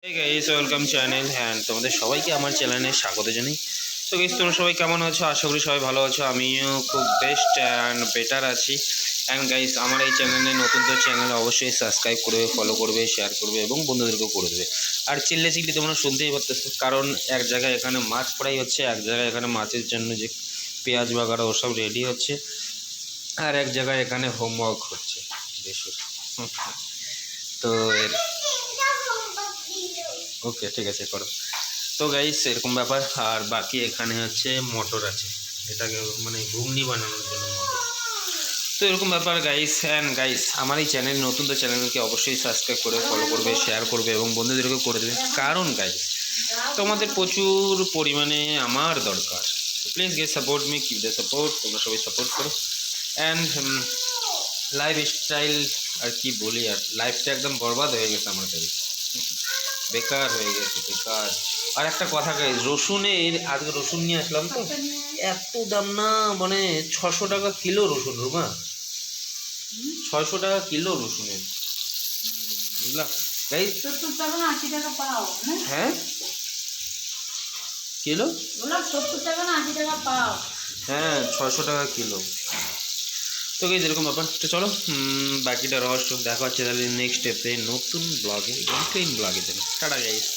Hey guys, welcome channel hand তোমাদের সবাইকে আমার চ্যানেলে স্বাগত জানাই। তো গাইস তোমরা সবাই কেমন আছো? আশা করি সবাই ভালো আছো। আমিও খুব বেস্ট অ্যান্ড বেটার আছি। অ্যান্ড গাইস আমার এই চ্যানেলে নতুন তো চ্যানেল অবশ্যই সাবস্ক্রাইব করবে, ফলো করবে, শেয়ার করবে এবং বন্ধুদেরকেও করে দেবে। আর চিল্লে চিল্লি তোমরা শুনতেই পারতেছো, কারণ এক জায়গায় এখানে মাছ ফ্রাই হচ্ছে, এক জায়গায় এখানে মাছের জন্য যে পেঁয়াজ বাগারা ওসব রেডি হচ্ছে, আর এক জায়গায় এখানে হোমওয়ার্ক হচ্ছে দেশের। তো ওকে, ঠিক আছে, করো। তো গাইস এরকম ব্যাপার। আর বাকি এখানে হচ্ছে মটর আছে, এটাকে মানে ঘুগনি বানানোর জন্য মটর। তো এরকম ব্যাপার গাইস। অ্যান্ড গাইস আমার এই চ্যানেল নতুন, তো চ্যানেলকে অবশ্যই সাবস্ক্রাইব করে ফলো করবে, শেয়ার করবে এবং বন্ধুদেরকেও করে দেবে, কারণ গাইস তোমাদের প্রচুর পরিমাণে আমার দরকার। Please get support me, keep the support, তোমরা সবাই সাপোর্ট করো। অ্যান্ড লাইফ স্টাইল আর কি বলি, আর লাইফটা একদম বরবাদ হয়ে গেছে আমার কাছে, বেকার হয়ে গেছে, বেকার। আর একটা কথা গাইস, রসুনের আজকে রসুন নিয়ে আসলাম, তো এত দাম না, মানে 600 টাকা কিলো রসুন, রুমা 600 টাকা কিলো রসুনের, বুঝলাম গাইস। 70 টাকা না 80 টাকা পাও না? হ্যাঁ কিলো, বললাম 70 টাকা না 80 টাকা পাও। হ্যাঁ 600 টাকা কিলো। তো গাইস এরকম ব্যাপার। তো চলো বাকিটা রহস্য দেখা হচ্ছে তাহলে নেক্সট স্টেপে, নতুন ব্লগে, ক্লিন ব্লগে। Tata guys.